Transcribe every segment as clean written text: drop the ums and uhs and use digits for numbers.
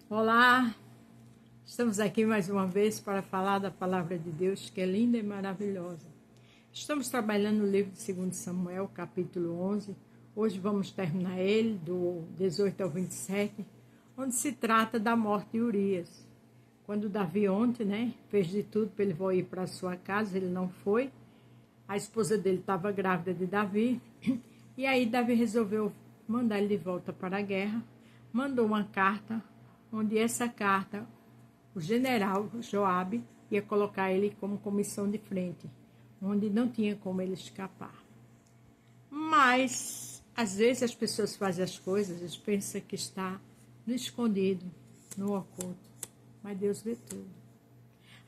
Olá, estamos aqui mais uma vez para falar da palavra de Deus, que é linda e maravilhosa. Estamos trabalhando no livro de 2 Samuel, capítulo 11. Hoje vamos terminar ele, do 18 ao 27, onde se trata da morte de Urias. Quando Davi ontem, fez de tudo para ele ir para a sua casa, ele não foi. A esposa dele estava grávida de Davi, e aí Davi resolveu mandar ele de volta para a guerra. Mandou uma carta, onde essa carta, o general Joabe ia colocar ele como comissão de frente, onde não tinha como ele escapar. Mas, às vezes as pessoas fazem as coisas, eles pensam que está no escondido, no oculto, mas Deus vê tudo.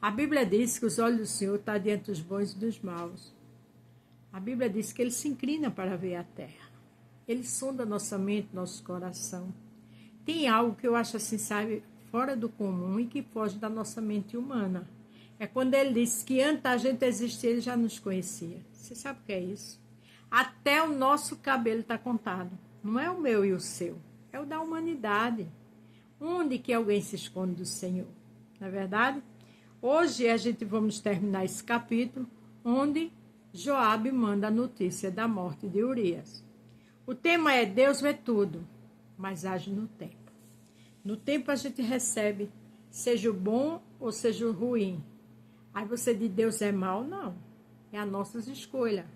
A Bíblia diz que os olhos do Senhor estão diante dos bons e dos maus. A Bíblia diz que ele se inclina para ver a terra. Ele sonda nossa mente, nosso coração. Tem algo que eu acho assim, sabe, fora do comum e que foge da nossa mente humana. É quando ele diz que antes da gente existir, ele já nos conhecia. Você sabe o que é isso? Até o nosso cabelo está contado. Não é o meu e o seu, é o da humanidade. Onde que alguém se esconde do Senhor? Não é verdade? Hoje a gente vamos terminar esse capítulo, onde Joabe manda a notícia da morte de Urias. O tema é Deus vê tudo, mas age no tempo. No tempo a gente recebe, seja o bom ou seja o ruim. Aí você diz, Deus é mau? Não. É a nossa escolha.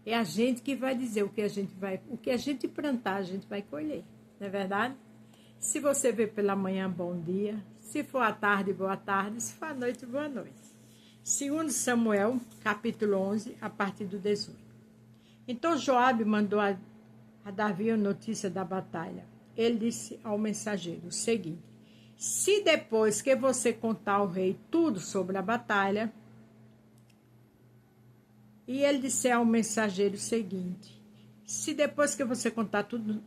É a gente que vai dizer o que a gente plantar, a gente vai colher. Não é verdade? Se você vê pela manhã, bom dia. Se for à tarde, boa tarde. Se for à noite, boa noite. 2 Samuel, capítulo 11, a partir do 18. Então Joabe mandou a Davi a notícia da batalha. Ele disse ao mensageiro o seguinte: se depois que você contar ao rei tudo sobre a batalha, e ele disse ao mensageiro o seguinte: se depois que você contar tudo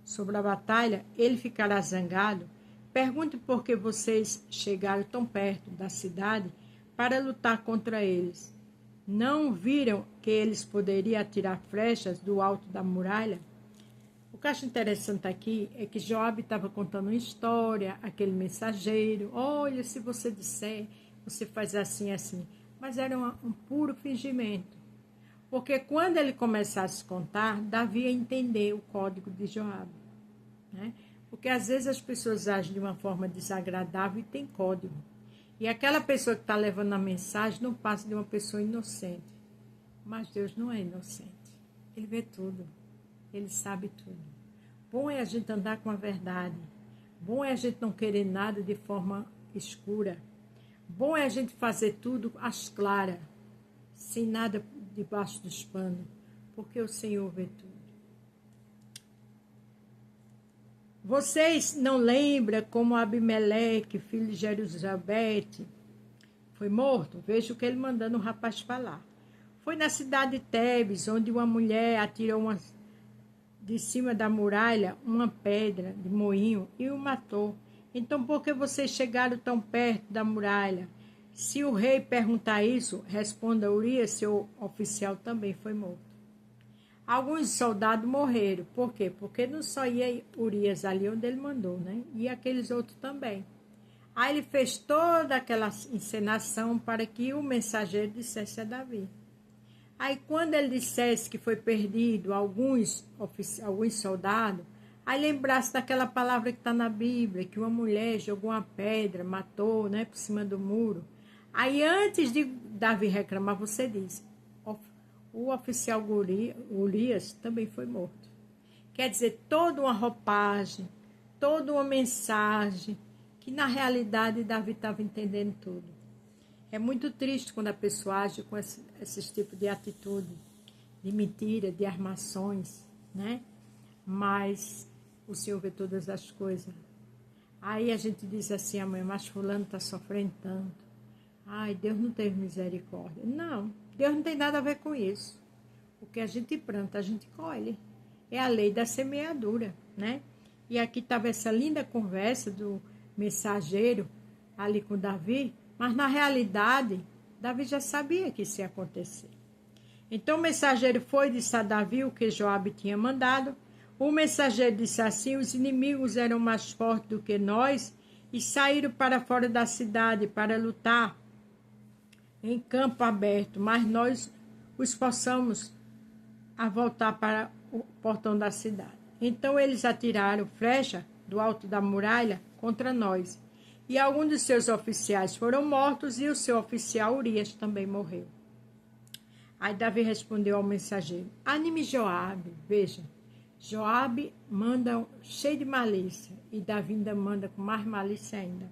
sobre a batalha, ele ficará zangado, pergunte por que vocês chegaram tão perto da cidade para lutar contra eles. Não viram que eles poderiam atirar flechas do alto da muralha? O que eu acho interessante aqui é que Joabe estava contando uma história, aquele mensageiro, olha, se você disser, você faz assim, assim. Mas era um puro fingimento. Porque quando ele começasse a contar, Davi ia entender o código de Joabe. Né? Porque às vezes as pessoas agem de uma forma desagradável e tem código. E aquela pessoa que está levando a mensagem não passa de uma pessoa inocente. Mas Deus não é inocente. Ele vê tudo. Ele sabe tudo. Bom é a gente andar com a verdade. Bom é a gente não querer nada de forma escura. Bom é a gente fazer tudo às claras, sem nada debaixo dos panos, porque o Senhor vê tudo. Vocês não lembram como Abimeleque, filho de Jerusabete, foi morto? Veja o que ele mandando o rapaz falar. Foi na cidade de Tebes, onde uma mulher atirou de cima da muralha uma pedra de moinho e o matou. Então, por que vocês chegaram tão perto da muralha? Se o rei perguntar isso, responda: Urias, seu oficial, também foi morto. Alguns soldados morreram. Por quê? Porque não só ia Urias ali onde ele mandou, né? E aqueles outros também. Aí ele fez toda aquela encenação para que o mensageiro dissesse a Davi. Aí quando ele dissesse que foi perdido alguns soldados, aí lembrasse daquela palavra que está na Bíblia, que uma mulher jogou uma pedra, matou, né, por cima do muro. Aí antes de Davi reclamar, você diz, o oficial Urias também foi morto. Quer dizer, toda uma roupagem, toda uma mensagem, que na realidade Davi estava entendendo tudo. É muito triste quando a pessoa age com esses tipos de atitude, de mentira, de armações, né? Mas o Senhor vê todas as coisas. Aí a gente diz assim, mãe, mas fulano está sofrendo tanto. Ai, Deus não teve misericórdia. Não, Deus não tem nada a ver com isso. O que a gente planta, a gente colhe. É a lei da semeadura, né? E aqui estava essa linda conversa do mensageiro ali com Davi, mas na realidade, Davi já sabia que isso ia acontecer. Então o mensageiro foi e disse a Davi o que Joabe tinha mandado. O mensageiro disse assim: os inimigos eram mais fortes do que nós e saíram para fora da cidade para lutar em campo aberto, mas nós os forçamos a voltar para o portão da cidade. Então eles atiraram flecha do alto da muralha contra nós, e alguns de seus oficiais foram mortos, e o seu oficial Urias também morreu. Aí Davi respondeu ao mensageiro: anime Joabe. Veja, Joabe manda cheio de malícia, e Davi ainda manda com mais malícia ainda.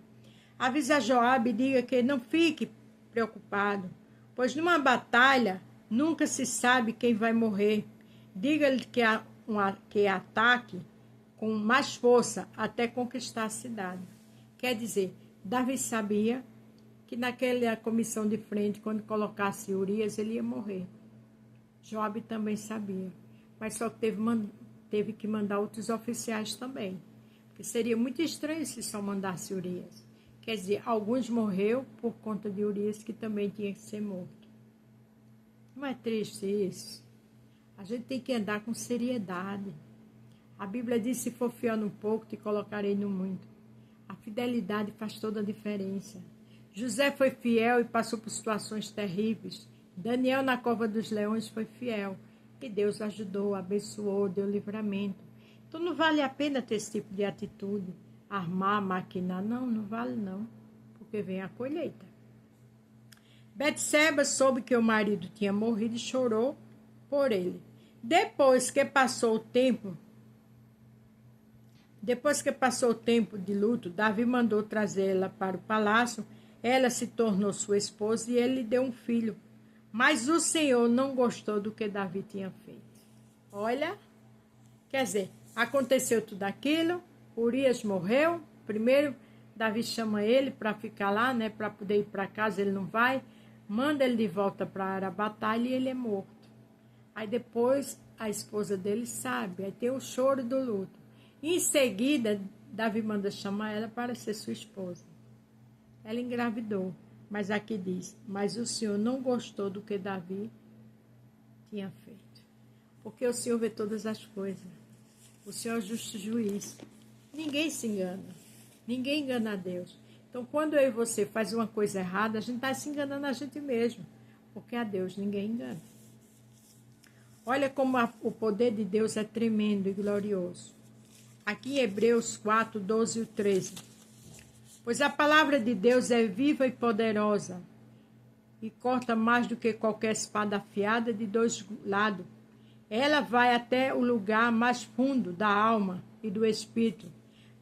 Avisa Joabe e diga que não fique preocupado, pois numa batalha nunca se sabe quem vai morrer. Diga-lhe que ataque com mais força até conquistar a cidade. Quer dizer, Davi sabia que naquela comissão de frente, quando colocasse Urias, ele ia morrer. Joabe também sabia, mas só teve que mandar outros oficiais também, porque seria muito estranho se só mandasse Urias. Quer dizer, alguns morreram por conta de Urias, que também tinha que ser morto. Não é triste isso? A gente tem que andar com seriedade. A Bíblia diz: se for fiel no pouco, te colocarei no muito. A fidelidade faz toda a diferença. José foi fiel e passou por situações terríveis. Daniel, na cova dos leões, foi fiel. E Deus ajudou, abençoou, deu livramento. Então não vale a pena ter esse tipo de atitude. Armar, maquinar, não vale não. Porque vem a colheita. Betseba soube que o marido tinha morrido e chorou por ele. Depois que passou o tempo de luto, Davi mandou trazê-la para o palácio. Ela se tornou sua esposa e ele lhe deu um filho. Mas o Senhor não gostou do que Davi tinha feito. Olha, quer dizer, aconteceu tudo aquilo, Urias morreu. Primeiro, Davi chama ele para ficar lá, né, para poder ir para casa, ele não vai. Manda ele de volta para a batalha e ele é morto. Aí depois a esposa dele sabe, aí tem o choro do luto. Em seguida, Davi manda chamar ela para ser sua esposa. Ela engravidou, mas aqui diz: mas o Senhor não gostou do que Davi tinha feito. Porque o Senhor vê todas as coisas. O Senhor é o justo juiz. Ninguém se engana. Ninguém engana a Deus. Então, quando eu e você faz uma coisa errada, a gente está se enganando a gente mesmo. Porque a Deus ninguém engana. Olha como o poder de Deus é tremendo e glorioso. Aqui em Hebreus 4, 12 e 13. Pois a palavra de Deus é viva e poderosa, e corta mais do que qualquer espada afiada de dois lados. Ela vai até o lugar mais fundo da alma e do espírito,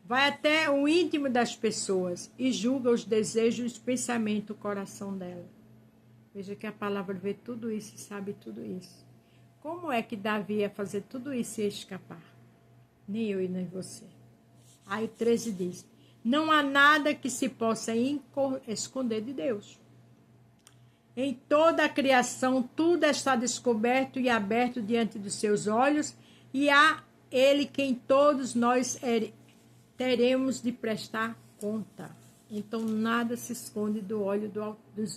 vai até o íntimo das pessoas e julga os desejos e os pensamentos do coração dela. Veja que a palavra vê tudo isso e sabe tudo isso. Como é que Davi ia fazer tudo isso e ia escapar? Nem eu e nem você. Aí o 13 diz: não há nada que se possa esconder de Deus. Em toda a criação, tudo está descoberto e aberto diante dos seus olhos, e a Ele quem todos nós teremos de prestar conta. Então, nada se esconde dos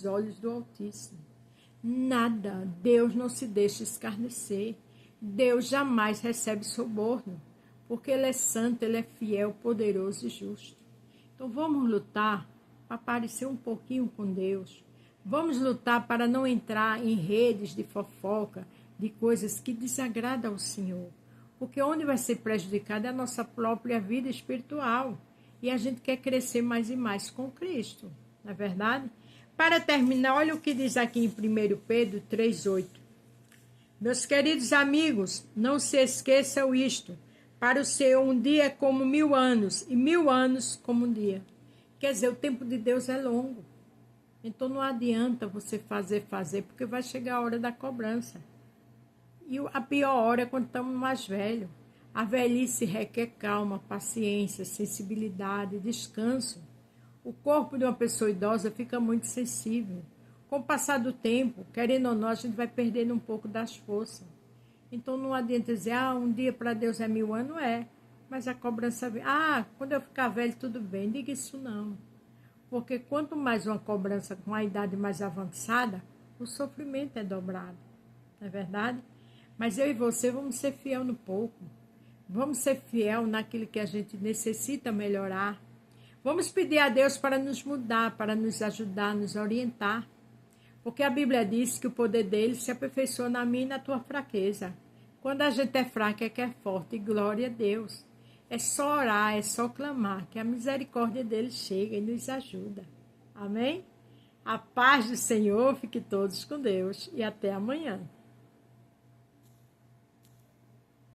olhos do Altíssimo. Nada. Deus não se deixa escarnecer. Deus jamais recebe suborno, porque Ele é santo, Ele é fiel, poderoso e justo. Então vamos lutar para parecer um pouquinho com Deus. Vamos lutar para não entrar em redes de fofoca, de coisas que desagradam ao Senhor. Porque onde vai ser prejudicada é a nossa própria vida espiritual. E a gente quer crescer mais e mais com Cristo, não é verdade? Para terminar, olha o que diz aqui em 1 Pedro 3,8. Meus queridos amigos, não se esqueçam isto. Para o Senhor, um dia é como 1000 anos, e 1000 anos como um dia. Quer dizer, o tempo de Deus é longo. Então não adianta você fazer, porque vai chegar a hora da cobrança. E a pior hora é quando estamos mais velhos. A velhice requer calma, paciência, sensibilidade, descanso. O corpo de uma pessoa idosa fica muito sensível. Com o passar do tempo, querendo ou não, a gente vai perdendo um pouco das forças. Então não adianta dizer: um dia para Deus é 1000 anos, mas a cobrança vem. Quando eu ficar velho tudo bem. Diga isso não. Porque quanto mais uma cobrança com a idade mais avançada, o sofrimento é dobrado. Não é verdade? Mas eu e você vamos ser fiel no pouco. Vamos ser fiel naquilo que a gente necessita melhorar. Vamos pedir a Deus para nos mudar, para nos ajudar, nos orientar. Porque a Bíblia diz que o poder dele se aperfeiçoa na minha e na tua fraqueza. Quando a gente é fraca é que é forte, e glória a Deus. É só orar, é só clamar, que a misericórdia dele chega e nos ajuda. Amém? A paz do Senhor, fique todos com Deus e até amanhã.